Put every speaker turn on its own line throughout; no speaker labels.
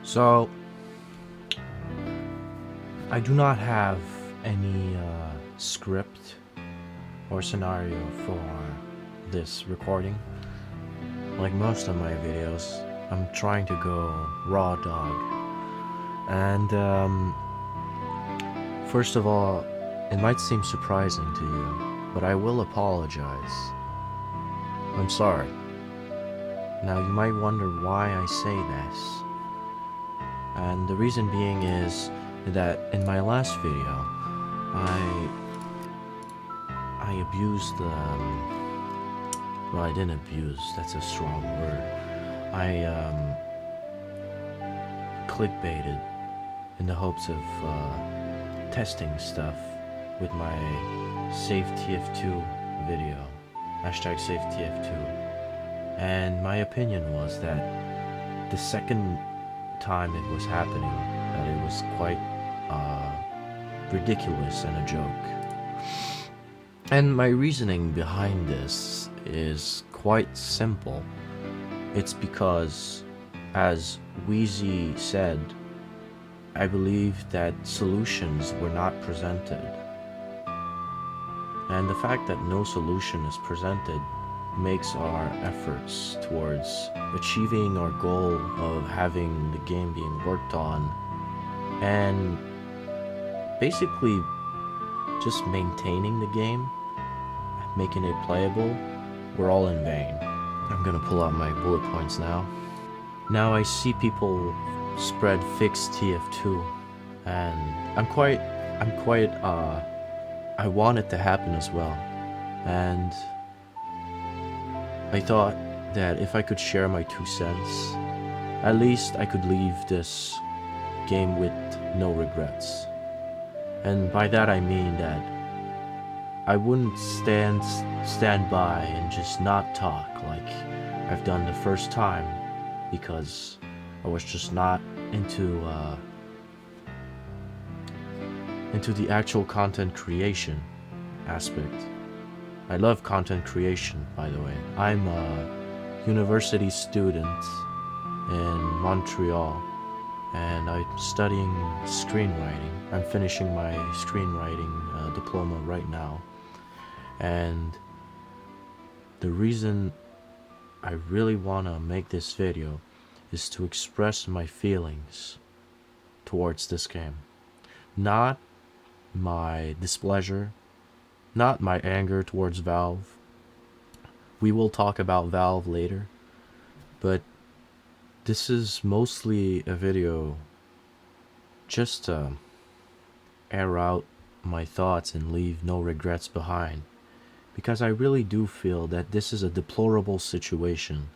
So, I do not have any script or scenario for this recording. Like most of my videos, I'm trying to go raw dog. And first of all, it might seem surprising to you, but I will apologize. I'm sorry. Now you might wonder why I say this. And the reason being is that in my last video, I abused well, I didn't abuse, that's a strong word. I clickbaited in the hopes of testing stuff with my Save tf2 video, hashtag Save tf2. And my opinion was that the second time it was happening, that it was quite ridiculous and a joke. And my reasoning behind this is quite simple. It's because, as Wheezy said, I believe that solutions were not presented. And the fact that no solution is presented makes our efforts towards achieving our goal of having the game being worked on and basically just maintaining the game, making it playable, we're all in vain. I'm gonna pull out my bullet points now. Now I see people spread fix tf2 and I want it to happen as well. And I thought that if I could share my 2 cents, at least I could leave this game with no regrets. And by that I mean that I wouldn't stand by and just not talk like I've done the first time, because I was just not into the actual content creation aspect. I love content creation, by the way. I'm a university student in Montreal, and I'm studying screenwriting. I'm finishing my screenwriting diploma right now. And the reason I really want to make this video is to express my feelings towards this game. Not my displeasure, not my anger towards Valve. We will talk about Valve later, but this is mostly a video just to air out my thoughts and leave no regrets behind, because I really do feel that this is a deplorable situation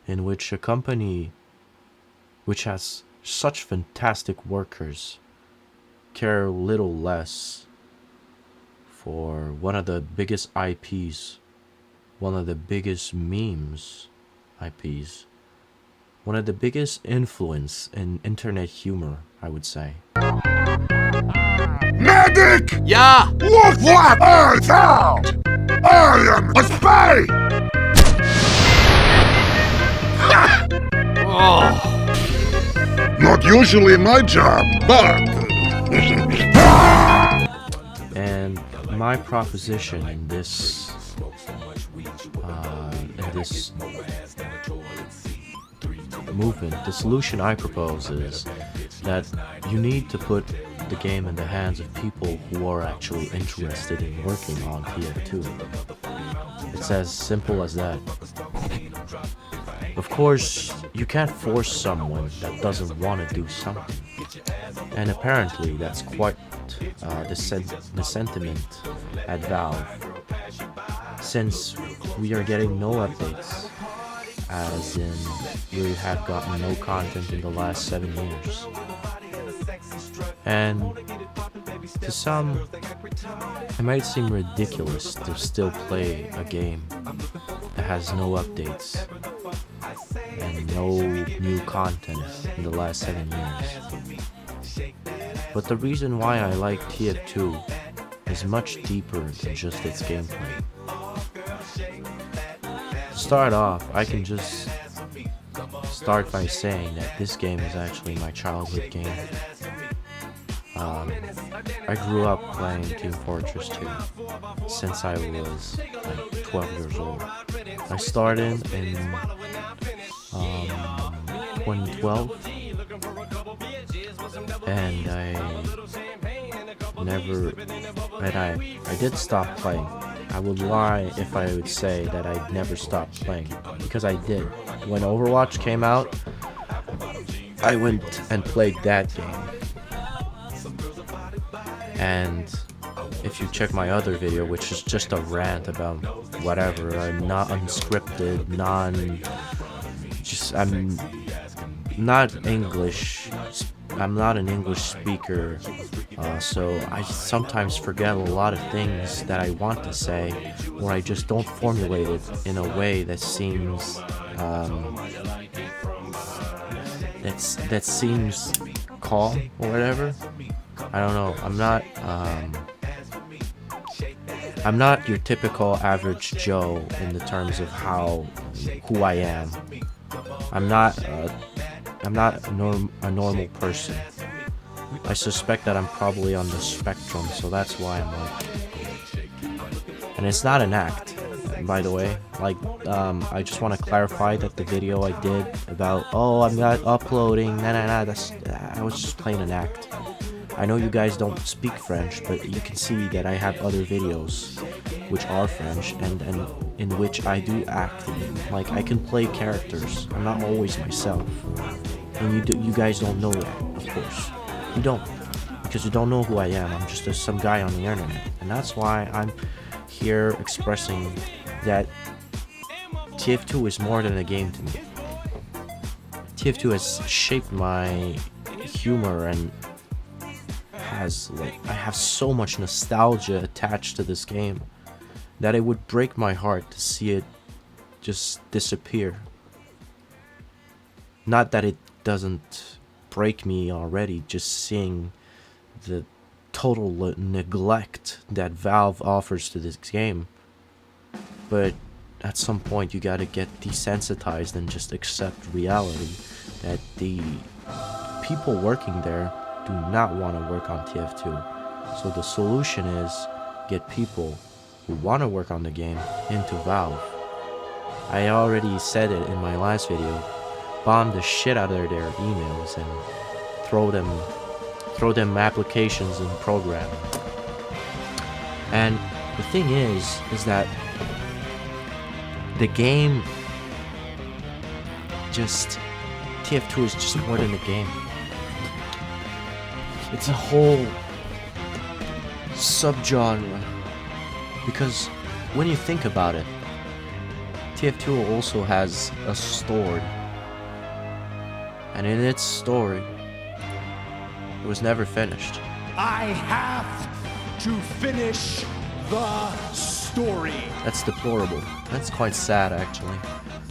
in which a company which has such fantastic workers care little less for one of the biggest IPs, one of the biggest memes IPs, one of the biggest influence in internet humor, I would say.
Medic!
Yeah!
Look what I found! I am a spy!
Oh.
Not usually my job, but...
And my proposition in this movement, the solution I propose is that you need to put the game in the hands of people who are actually interested in working on tf2. It's as simple as that. Of course, you can't force someone that doesn't want to do something. And apparently that's quite the sentiment at Valve, since we are getting no updates, as in we have gotten no content in the last 7 years. And to some, it might seem ridiculous to still play a game that has no updates and no new content in the last 7 years. But the reason why I like tf2 is much deeper than just its gameplay. To start off, I can just start by saying that this game is actually my childhood game. I grew up playing Team Fortress 2 since I was like 12 years old. I started in 2012, and I did stop playing. I would lie if I would say that I never stopped playing, because I did. When Overwatch came out, I went and played that game. And if you check my other video, which is just a rant about whatever, I'm not unscripted, I'm not English. I'm not an English speaker, so I sometimes forget a lot of things that I want to say, or I just don't formulate it in a way that seems that seems calm or whatever. I don't know. I'm not your typical average Joe in the terms of who I am. I'm not a normal person. I suspect that I'm probably on the spectrum, so that's why I'm like. And it's not an act, by the way. Like, I just want to clarify that the video I did about, oh, I'm not uploading, I was just playing an act. I know you guys don't speak French, but you can see that I have other videos which are French and in which I do act. Like, I can play characters. I'm not always myself. And you guys don't know that, of course. You don't, because you don't know who I am. I'm just some guy on the internet, and that's why I'm here expressing that TF2 is more than a game to me. TF2 has shaped my humor, and I have so much nostalgia attached to this game that it would break my heart to see it just disappear. Not that it doesn't break me already, just seeing the total neglect that Valve offers to this game. But at some point you gotta get desensitized and just accept reality that the people working there do not want to work on TF2. So the solution is get people who want to work on the game into Valve. I already said it in my last video. Bomb the shit out of their emails and throw them applications and programming. And the thing is that the game TF2 is just more than a game. It's a whole subgenre, because when you think about it, TF2 also has a story, and in its story, it was never finished.
I have to finish the story.
That's deplorable. That's quite sad, actually,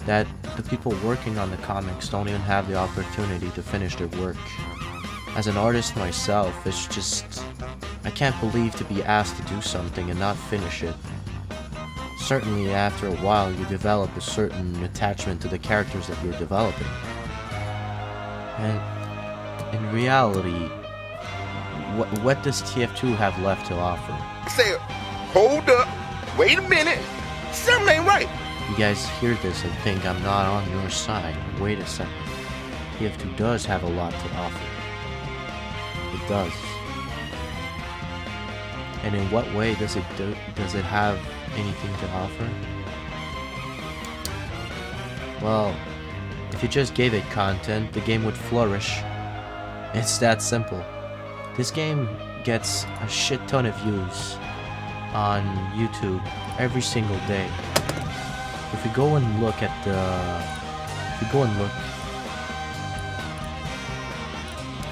that the people working on the comics don't even have the opportunity to finish their work. As an artist myself, it's just, I can't believe to be asked to do something and not finish it. Certainly after a while you develop a certain attachment to the characters that you're developing. And in reality, what does TF2 have left to offer?
Say, hold up, wait a minute, something ain't right.
You guys hear this and think I'm not on your side. Wait a second. TF2 does have a lot to offer. It does. And in what way does it have anything to offer? Well, if you just gave it content, the game would flourish. It's that simple. This game gets a shit ton of views on YouTube every single day. If we go and look at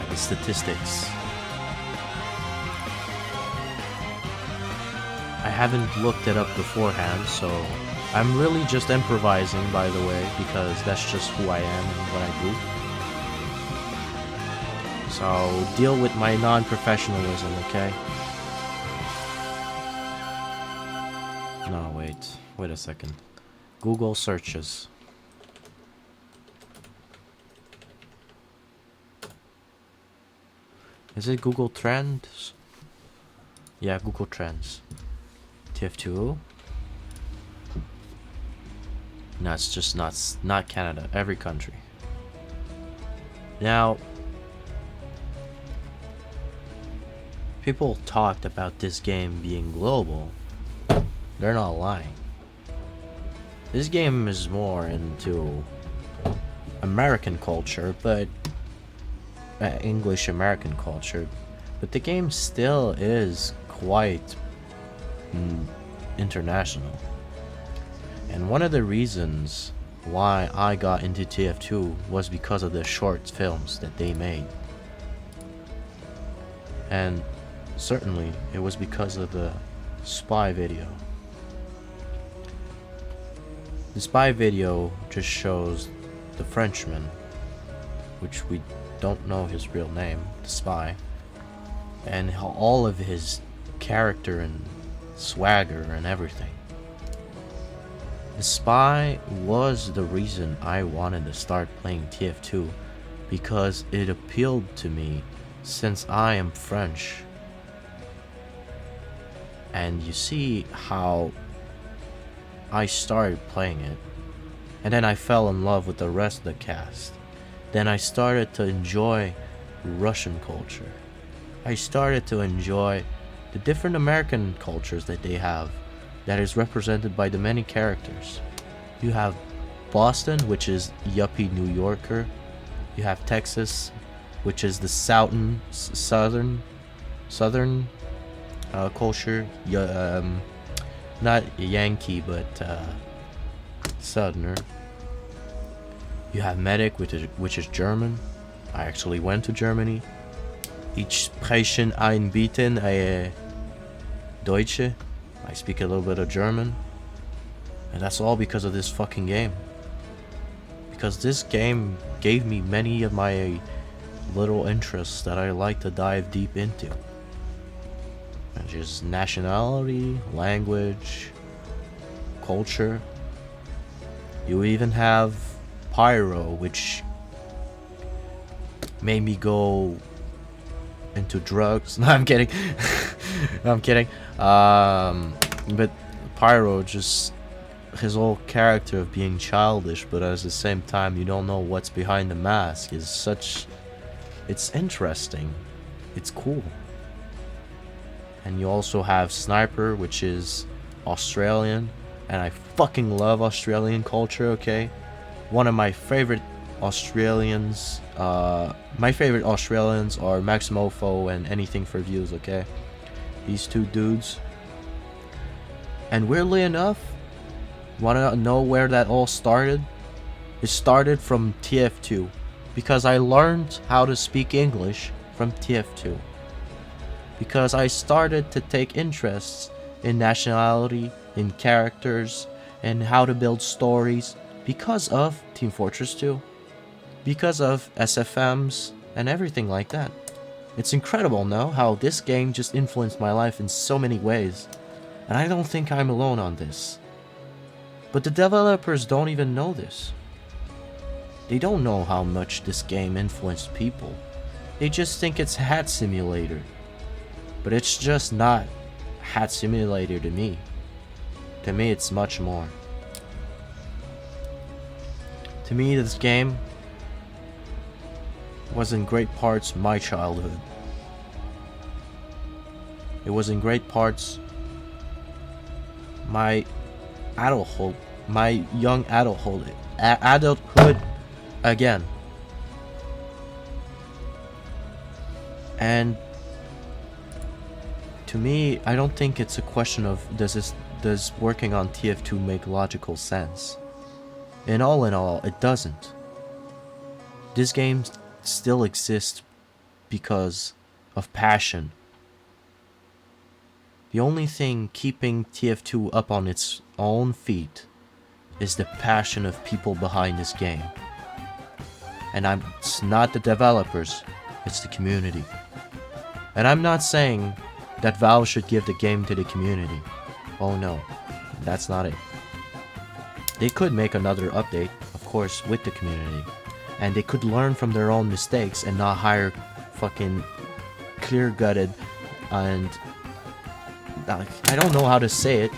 the statistics, I haven't looked it up beforehand, so I'm really just improvising, by the way, because that's just who I am and what I do. So deal with my non-professionalism, okay? No, wait a second. Google searches. Is it Google Trends? Yeah, Google Trends. tf2. No, it's just not Canada. Every country. Now, people talked about this game being global. They're not lying. This game is more into American culture, but English American culture, but the game still is quite international. And one of the reasons why I got into tf2 was because of the short films that they made. And certainly it was because of the spy video. The spy video just shows the Frenchman, which we don't know his real name, the spy, and how all of his character and swagger and everything. The spy was the reason I wanted to start playing tf2, because it appealed to me since I am French. And you see how I started playing it, and then I fell in love with the rest of the cast. Then I started to enjoy Russian culture. I started to enjoy the different American cultures that they have, that is represented by the many characters. You have Boston, which is yuppie New Yorker. You have Texas, which is the southern culture. Not Yankee, but Southerner. You have Medic, which is German. I actually went to Germany. Ich spreche ein bisschen Deutsche. I speak a little bit of German. And that's all because of this fucking game. Because this game gave me many of my little interests that I like to dive deep into. And just nationality, language, culture. You even have Pyro, which made me go into drugs. No, I'm kidding. No, I'm kidding. But Pyro, just his whole character of being childish, but at the same time you don't know what's behind the mask, is such... It's interesting. It's cool. And you also have Sniper, which is Australian, and I fucking love Australian culture, okay? One of my favorite Australians, are Maximofo and Anything for Views, okay? These two dudes. And weirdly enough, wanna know where that all started? It started from tf2, because I learned how to speak English from tf2. Because I started to take interests in nationality, in characters, and how to build stories because of Team Fortress 2. Because of SFMs and everything like that. It's incredible, no? How this game just influenced my life in so many ways. And I don't think I'm alone on this. But the developers don't even know this. They don't know how much this game influenced people. They just think it's Hat Simulator. But it's just not Hat Simulator to me. To me, it's much more. To me, this game was in great parts my childhood. It was in great parts my adulthood, my young adulthood again. And to me, I don't think it's a question of does working on tf2 make logical sense. In all, it doesn't. This game still exists because of passion. The only thing keeping tf2 up on its own feet is the passion of people behind this game. And it's not the developers, it's the community. And I'm not saying that Valve should give the game to the community. Oh no, that's not it. They could make another update, of course, with the community. And they could learn from their own mistakes and not hire fucking clear-gutted, and I don't know how to say it.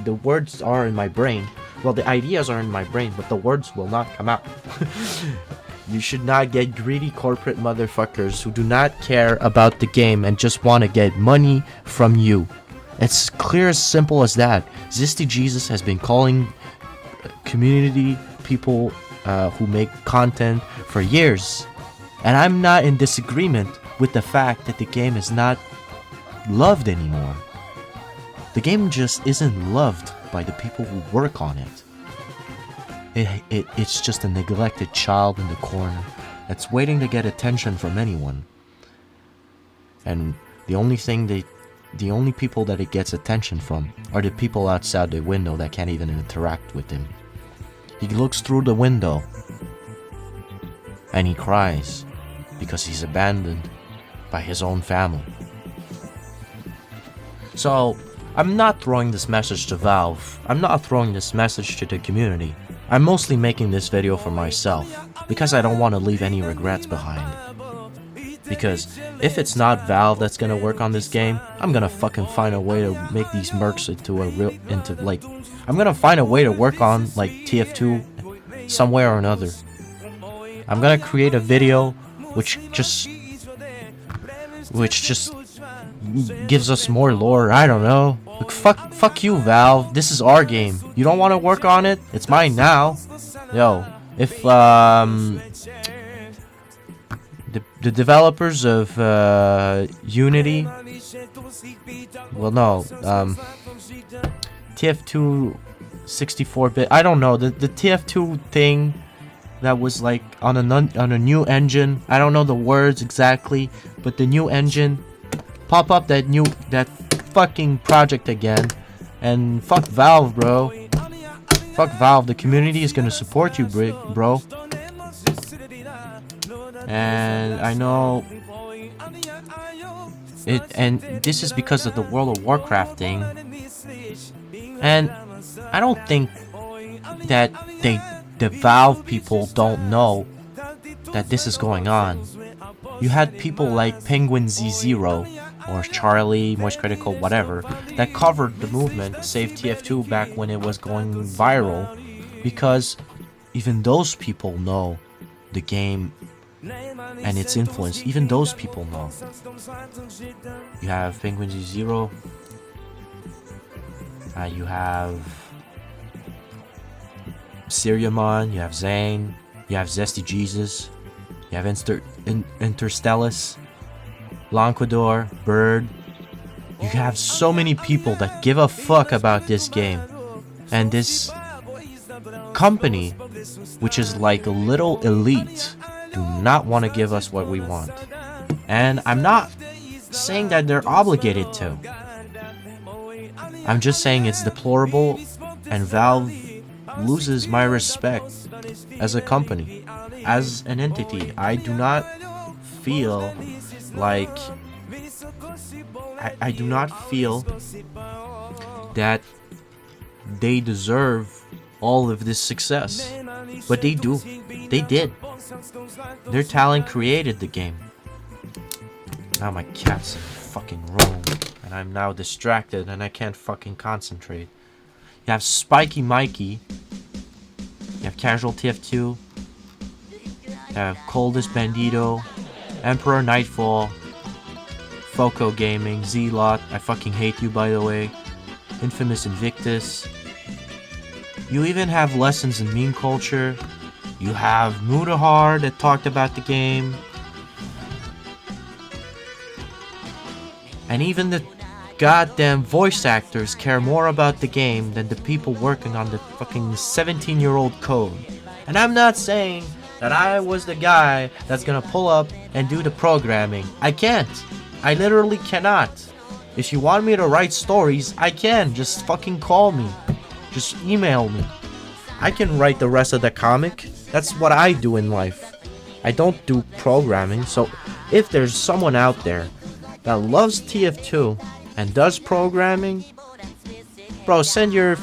The words are in my brain. Well, the ideas are in my brain, but the words will not come out. You should not get greedy corporate motherfuckers who do not care about the game and just want to get money from you. It's clear as simple as that. Zesty Jesus has been calling community people who make content for years. And I'm not in disagreement with the fact that the game is not loved anymore. The game just isn't loved by the people who work on it. It's just a neglected child in the corner that's waiting to get attention from anyone. And the only people that it gets attention from are the people outside the window that can't even interact with him. He looks through the window and he cries because he's abandoned by his own family. So, I'm not throwing this message to Valve. I'm not throwing this message to the community. I'm mostly making this video for myself, because I don't want to leave any regrets behind. Because if it's not Valve that's gonna work on this game, I'm gonna fucking find a way to make these mercs I'm gonna find a way to work on like tf2 somewhere or another. I'm gonna create a video which just gives us more lore. I don't know. Like, fuck you, Valve. This is our game. You don't want to work on it? It's mine now. Yo, if the developers of Unity, well, no, tf2 64-bit. I don't know, the tf2 thing that was like on a new engine. I don't know the words exactly, but the new engine. Pop up that fucking project again, and fuck Valve, bro. Fuck Valve. The community is gonna support you, bro. And I know it, and this is because of the World of Warcraft thing. And I don't think that the Valve people don't know that this is going on. You had people like Penguin Z0 or Charlie, Moist Critical, whatever, that covered the movement, Save TF2, back when it was going viral, because even those people know the game and its influence. Even those people know. You have Penguin Z0, you have Syriamon, you have Zane, you have Zesty Jesus, you have Interstellis, Lanquador, Bird. You have so many people that give a fuck about this game. And this company, which is like a little elite, do not want to give us what we want. And I'm not saying that they're obligated to. I'm just saying it's deplorable, and Valve loses my respect as a company, as an entity. I do not feel like I do not feel that they deserve all of this success, but they do. They did. Their talent created the game. Now my cat's in the fucking room, and I'm now distracted, and I can't fucking concentrate. You have Spiky Mikey. You have Casual TF2. You have Coldest Bandito. Emperor Nightfall, Foco Gaming, Z-Lot, I fucking hate you by the way, Infamous Invictus. You even have Lessons in Meme Culture. You have Mudahar that talked about the game. And even the goddamn voice actors care more about the game than the people working on the fucking 17-year-old code. And I'm not saying that I was the guy that's gonna pull up and do the programming. I can't. I literally cannot. If you want me to write stories, I can. Just fucking call me. Just email me. I can write the rest of the comic. That's what I do in life. I don't do programming. So if there's someone out there that loves TF2 and does programming, bro, send your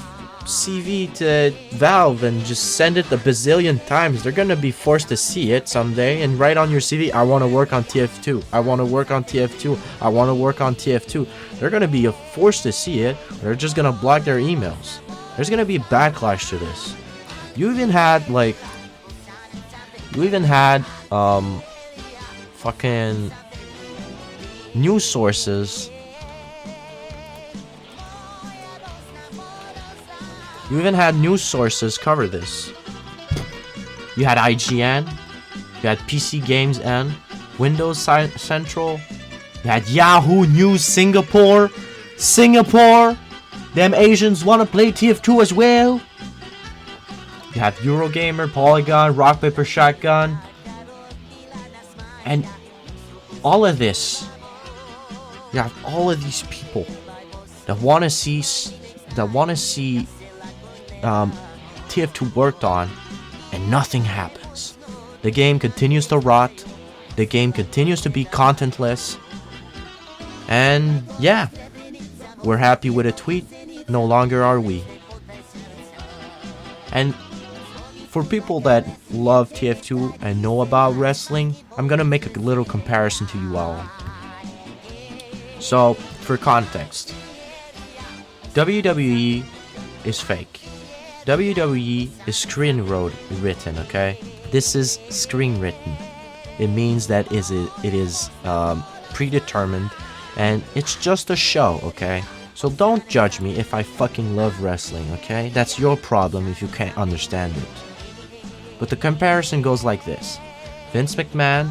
CV to Valve and just send it a bazillion times. They're gonna be forced to see it someday and write on your CV, I want to work on TF2. I want to work on TF2. I want to work on TF2. They're gonna be forced to see it. They're just gonna block their emails. There's gonna be backlash to this. You even had fucking news sources. You even had news sources cover this. You had IGN, you had PC Games and Windows Central, you had Yahoo News Singapore. Them Asians wanna play TF2 as well. You have Eurogamer, Polygon, Rock Paper Shotgun, and all of this. You have all of these people that want to see TF2 worked on, and nothing happens. The game continues to rot. The game continues to be contentless. And yeah, we're happy with a tweet. No longer are we. And for people that love TF2 and know about wrestling, I'm gonna make a little comparison to you all. So, for context, WWE is fake. WWE is screen-written, okay? This is screen-written. It means that it is predetermined, and it's just a show, okay? So don't judge me if I fucking love wrestling, okay? That's your problem if you can't understand it. But the comparison goes like this. Vince McMahon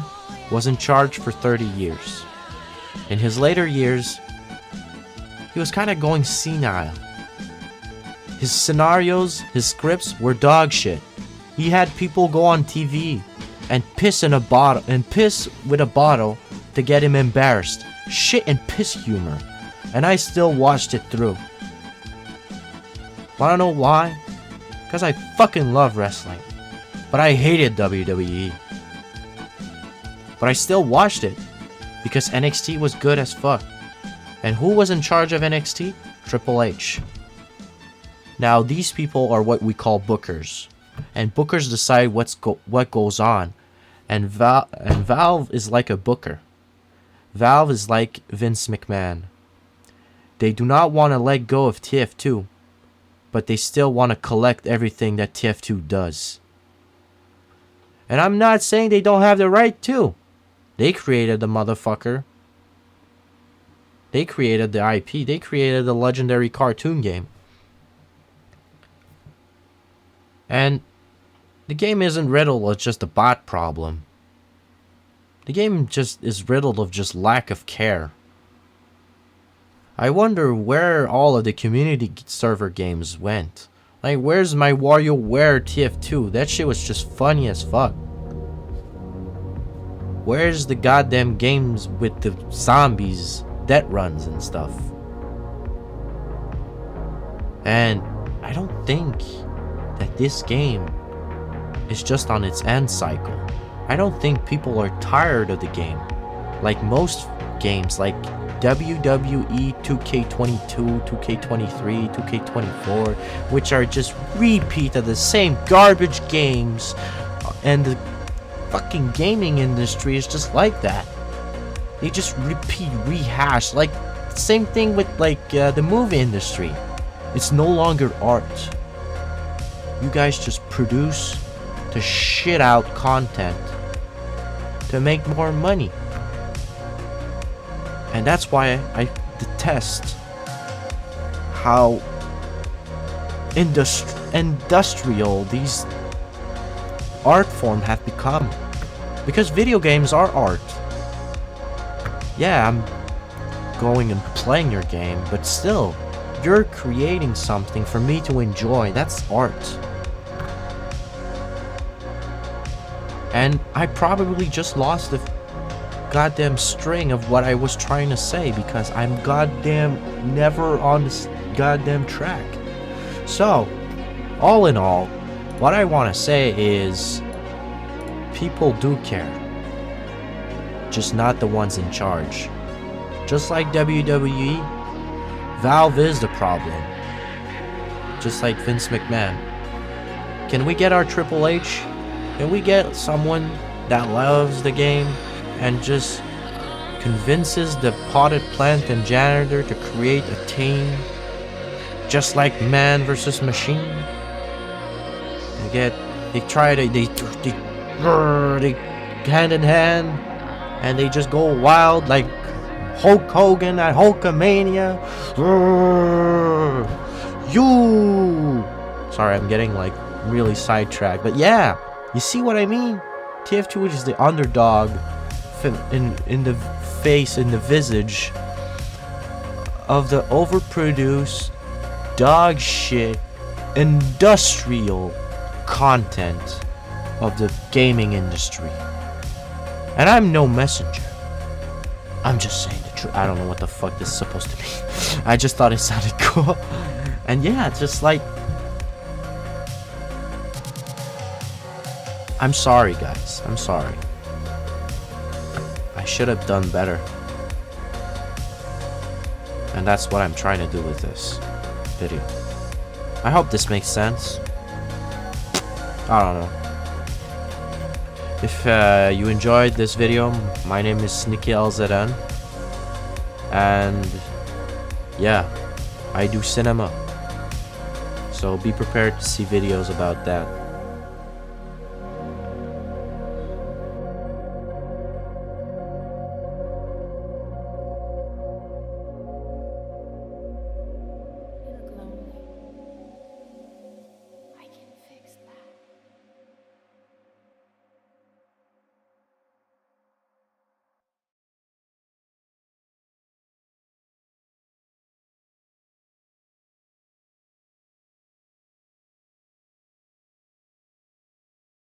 was in charge for 30 years. In his later years, he was kind of going senile. His scenarios, his scripts were dog shit. He had people go on TV and piss with a bottle to get him embarrassed. Shit and piss humor. And I still watched it through. Wanna know why? Because I fucking love wrestling. But I hated WWE. But I still watched it because NXT was good as fuck. And who was in charge of NXT? Triple H. Now these people are what we call bookers. And bookers decide what goes on. And Valve is like a booker. Valve is like Vince McMahon. They do not want to let go of TF2, but they still want to collect everything that TF2 does. And I'm not saying they don't have the right to. They created the motherfucker. They created the IP. They created the legendary cartoon game. And the game isn't riddled of just a bot problem. The game just is riddled of just lack of care. I wonder where all of the community server games went. Like, where's my WarioWare TF2? That shit was just funny as fuck. Where's the goddamn games with the zombies, death runs and stuff? And I don't think that this game is just on its end cycle. I don't think people are tired of the game. Like most games, like WWE 2K22, 2K23, 2K24, which are just repeat of the same garbage games, and the fucking gaming industry is just like that. They just rehash, like same thing with like the movie industry. It's no longer art. You guys just produce to shit out content to make more money. And that's why I detest how industrial these art forms have become. Because video games are art. Yeah, I'm going and playing your game, but still, you're creating something for me to enjoy. That's art. And I probably just lost the goddamn string of what I was trying to say because I'm goddamn never on this goddamn track. So, all in all, what I want to say is people do care, just not the ones in charge. Just like WWE, Valve is the problem. just like Vince McMahon. Can we get our Triple H? Can we get someone that loves the game and just convinces the potted plant and janitor to create a team just like man versus machine? They hand in hand and they just go wild like Hulk Hogan at Hulkamania. You. Sorry, I'm getting like really sidetracked, but yeah, you see what I mean? TF2 is the underdog in the face, in the visage of the overproduced dog shit industrial content of the gaming industry. And I'm no messenger. I'm just saying the truth. I don't know what the fuck this is supposed to be. I just thought it sounded cool. And yeah, it's just like, I'm sorry, guys. I'm sorry. I should have done better. And that's what I'm trying to do with this video. I hope this makes sense. I don't know. If you enjoyed this video, my name is Snickylzn. And yeah, I do cinema. So be prepared to see videos about that.